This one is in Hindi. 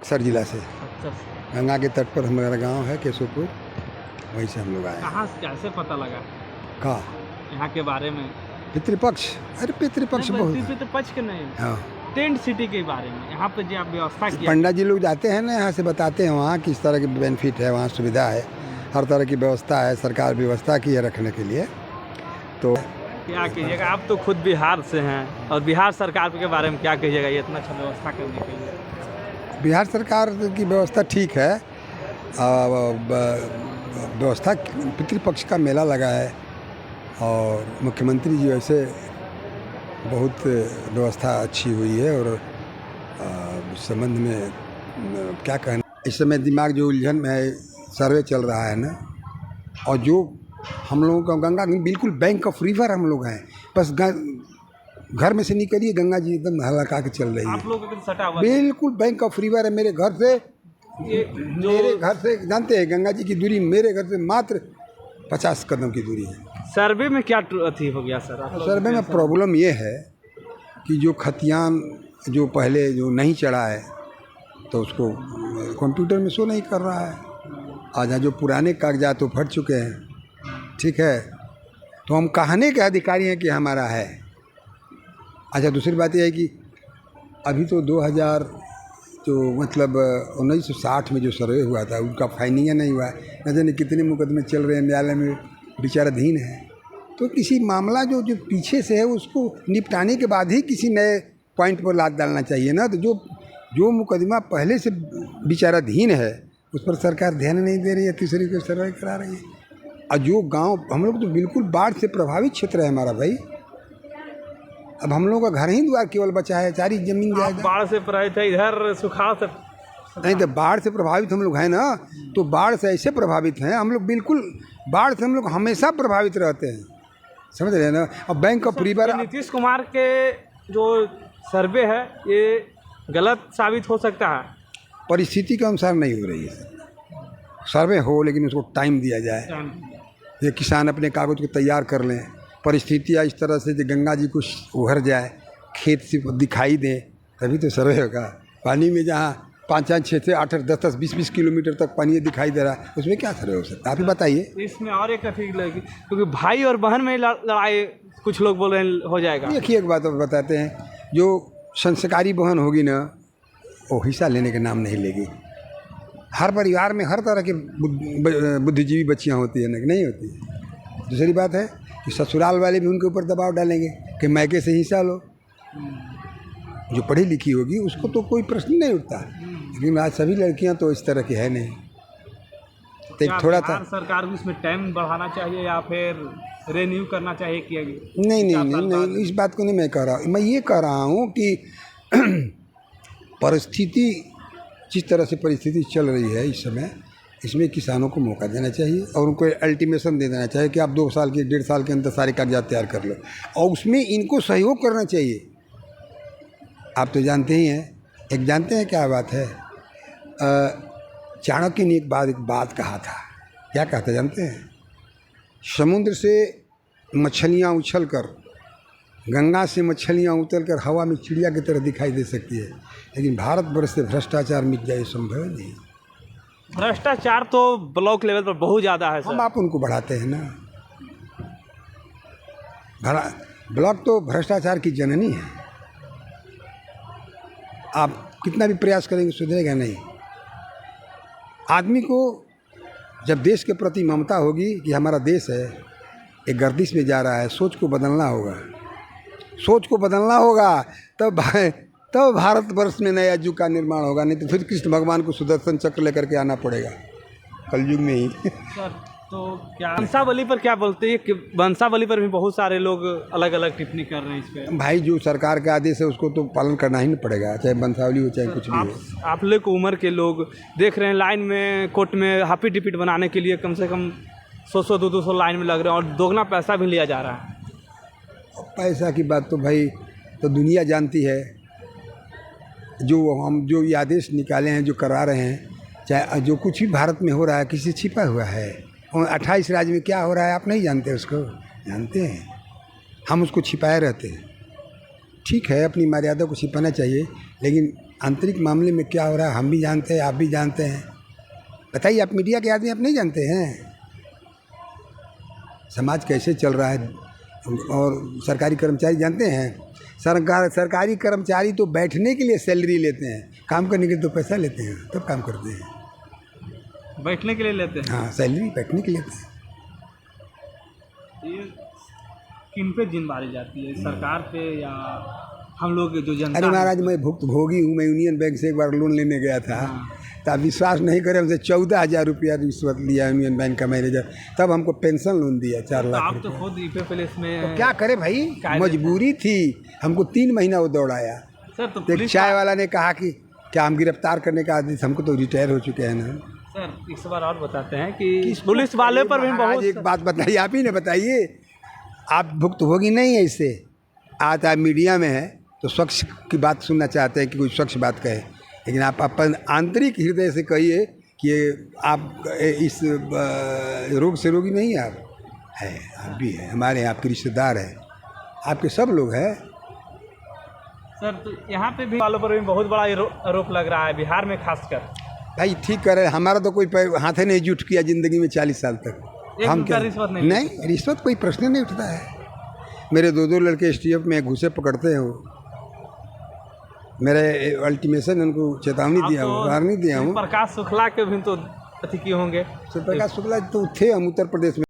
बक्सर जिला से। अच्छा, गंगा के तट पर हमारा गांव है केशवपुर, वहीं से हम लोग आए। कहाँ से कैसे पता लगा का यहाँ के बारे में? पितृपक्ष, अरे पितृपक्ष बहुत। पितृपक्ष के नहीं, हाँ, टेंट सिटी के बारे में यहाँ पे जो आप व्यवस्था किया। पंडा जी लोग जाते हैं ना, यहाँ से बताते हैं वहाँ किस तरह की बेनिफिट है, वहाँ सुविधा है, हर तरह की व्यवस्था है, सरकार व्यवस्था की है रखने के लिए। तो क्या कहिएगा, आप तो खुद बिहार से हैं और बिहार सरकार के बारे में क्या कहिएगा ये इतना अच्छा व्यवस्था करने के लिए? बिहार सरकार की व्यवस्था ठीक है। व्यवस्था, पितृपक्ष का मेला लगा है और मुख्यमंत्री जी वैसे बहुत व्यवस्था अच्छी हुई है। और इस संबंध में क्या कहना, इस समय दिमाग जो उलझन में है, सर्वे चल रहा है ना, और जो हम लोगों का गंगा बिल्कुल बैंक ऑफ रिवर हम लोग हैं, बस घर में से निकलिए गंगा जी एकदम हल्का के चल रही है। आप लोगों को सटा हुआ बिल्कुल बैंक ऑफ रिवर है। मेरे घर से जानते हैं गंगा जी की दूरी मेरे घर से मात्र 50 कदम की दूरी है। सर्वे में क्या अथी हो गया सर? सर्वे में प्रॉब्लम ये है कि जो खतियान जो पहले जो नहीं चढ़ा है तो उसको कंप्यूटर में शो नहीं कर रहा है। आज जो पुराने कागजात तो फट चुके हैं, ठीक है, तो हम कहने के अधिकारी हैं कि हमारा है। अच्छा, दूसरी बात यह है कि अभी तो 2000 जो मतलब 1960 में जो सर्वे हुआ था उनका फाइनिंग नहीं हुआ है, न जाने कितने मुकदमे चल रहे हैं, न्यायालय में विचाराधीन है। तो किसी मामला जो पीछे से है उसको निपटाने के बाद ही किसी नए पॉइंट पर लाद डालना चाहिए ना। तो जो मुकदमा पहले से विचाराधीन है उस पर सरकार ध्यान नहीं दे रही है, तीसरी को सर्वे करा रही है। और जो गांव हम लोग तो बिल्कुल बाढ़ से प्रभावित क्षेत्र है हमारा भाई। अब हम लोगों का घर ही द्वार केवल बचा है, सारी जमीन जाएगा। बाढ़ से प्रभावित है, इधर सुखाड़ से नहीं, तो बाढ़ से प्रभावित हम लोग हैं ना, तो बाढ़ से ऐसे प्रभावित हैं हम लोग, बिल्कुल बाढ़ से हम लोग हमेशा प्रभावित रहते हैं, समझ रहे हैं ना। अब bank of river, Nitish Kumar के जो सर्वे है ये गलत साबित हो सकता है। परिस्थिति के अनुसार नहीं हो रही है सर्वे हो, लेकिन उसको टाइम दिया जाए। ये किसान अपने कागज को तैयार कर लें, परिस्थितियाँ इस तरह से जो गंगा जी को उभर जाए, खेत से दिखाई दें, तभी तो सर्वे होगा। पानी में जहाँ 5-5, 6-6, 8-8, 10-10, 20-20 किलोमीटर तक पानी दिखाई दे रहा है, उसमें क्या सर्वे हो सकता है, आप ही बताइए। इसमें और एक कथी लगी, क्योंकि भाई और बहन में लड़ाई कुछ लोग बोल रहे हैं हो जाएगा। देखिए, एक बात बताते हैं, जो संस्कारी बहन होगी ना वो हिस्सा लेने के नाम नहीं लेगी। हर परिवार में हर तरह के बुद्धिजीवी बच्चियाँ होती है ना, कि नहीं होती है। दूसरी बात है कि ससुराल वाले भी उनके ऊपर दबाव डालेंगे कि मैके से हिस्सा लो। जो पढ़ी लिखी होगी उसको तो कोई प्रश्न नहीं उठता, लेकिन आज सभी लड़कियां तो इस तरह की है नहीं। तो एक थोड़ा था, सरकार को इसमें टाइम बढ़ाना चाहिए या फिर रिन्यू करना चाहिए कि नहीं, इस बात को नहीं मैं कह रहा हूँ। मैं ये कह रहा हूँ कि परिस्थिति जिस तरह से परिस्थिति चल रही है इस समय, इसमें किसानों को मौका देना चाहिए और उनको अल्टीमेटम दे देना चाहिए कि आप 2 साल के 1.5 साल के अंदर सारे कागजात तैयार कर लो, और उसमें इनको सहयोग करना चाहिए। आप तो जानते ही हैं, एक जानते हैं क्या बात है, चाणक्य ने एक बात कहा था। क्या कहा था जानते हैं? समुद्र से मछलियाँ उछल कर, गंगा से मछलियाँ उतर कर हवा में चिड़िया की तरह दिखाई दे सकती है, लेकिन भारतवर्ष से भ्रष्टाचार मिट जाए संभव नहीं। भ्रष्टाचार तो ब्लॉक लेवल पर बहुत ज़्यादा है सर। हम आप उनको बढ़ाते हैं ना। ब्लॉक तो भ्रष्टाचार की जननी है। आप कितना भी प्रयास करेंगे सुधरेगा नहीं। आदमी को जब देश के प्रति ममता होगी कि हमारा देश है एक गर्दिश में जा रहा है, सोच को बदलना होगा, सोच को बदलना होगा, तब भारतवर्ष में नया युग का निर्माण होगा। नहीं तो फिर कृष्ण भगवान को सुदर्शन चक्र लेकर के आना पड़ेगा कलयुग में ही। सर तो क्या वंशावली पर क्या बोलते हैं कि वंशावली पर भी बहुत सारे लोग अलग अलग टिप्पणी कर रहे हैं इस पर? भाई जो सरकार का आदेश है उसको तो पालन करना ही नहीं पड़ेगा, चाहे वंशावली हो चाहे कुछ भी हो। आप लोग को उम्र के लोग देख रहे हैं लाइन में कोर्ट में हाफी टिकट बनाने के लिए कम से कम 100-100, 200 लाइन में लग रहे हैं और दोगुना पैसा भी लिया जा रहा है। पैसा की बात तो भाई तो दुनिया जानती है। जो ये आदेश निकाले हैं, जो करा रहे हैं, चाहे जो कुछ भी भारत में हो रहा है किसी छिपा हुआ है। और 28 राज्य में क्या हो रहा है आप नहीं जानते, उसको जानते हैं, हम उसको छिपाए रहते हैं। ठीक है, अपनी मर्यादा को छिपाना चाहिए, लेकिन आंतरिक मामले में क्या हो रहा है हम भी जानते हैं, आप भी जानते हैं। बताइए, आप मीडिया के आदमी आप नहीं जानते हैं समाज कैसे चल रहा है? और सरकारी कर्मचारी जानते हैं, सरकारी कर्मचारी तो बैठने के लिए सैलरी लेते हैं, काम करने के लिए तो पैसा लेते हैं, तब काम करते हैं। बैठने के लिए लेते हैं। हाँ, सैलरी बैठने के लिए लेते हैं। ये किन पे जिम्मेदारी जाती है, सरकार पे या हम लोग जो जनता? अरे महाराज, मैं भुक्तभोगी हूँ। मैं यूनियन बैंक से एक बार लोन लेने गया था, तो आप विश्वास नहीं करें, हमसे 14,000 रुपया रिश्वत लिया यूनियन बैंक का मैनेजर, तब हमको पेंशन लोन दिया 4 लाख आप तो खुद ईपे पुलिस में तो क्या करें भाई, मजबूरी थी। हमको 3 महीना वो दौड़ाया। सर तो एक पुलिस चाय वाला ने कहा कि क्या हम गिरफ्तार करने का आदेश, हमको तो रिटायर हो चुके हैं ना। सर इस बार और बताते हैं कि पुलिस वाले पर भी महाराज, बहुत एक बात बताइए, आप ही ने बताइए। आप भुक्तभोगी नहीं है इससे। आज आप मीडिया में है तो शख्स की बात सुनना चाहते हैं कि कोई शख्स बात कहे, लेकिन आप अपन आंतरिक हृदय से कहिए कि आप इस रोग से रोगी नहीं है। आप भी हैं, हमारे यहाँ आपके रिश्तेदार हैं, आपके सब लोग हैं। सर तो यहाँ पे भी वालों पर भी बहुत बड़ा आरोप लग रहा है, बिहार में खासकर। भाई ठीक करे, हमारा तो कोई हाथ नहीं जुट किया ज़िंदगी में 40 साल तक। हम क्या रिश्वत नहीं रिश्वत कोई प्रश्न नहीं उठता है। मेरे 2 लड़के STF में घुसे पकड़ते हैं, मेरे अल्टीमेशन उनको चेतावनी दिया हूँ, वार्निंग दिया हूँ। प्रकाश शुक्ला के भी तो अति किए होंगे। प्रकाश शुक्ला तो थे हम उत्तर प्रदेश में।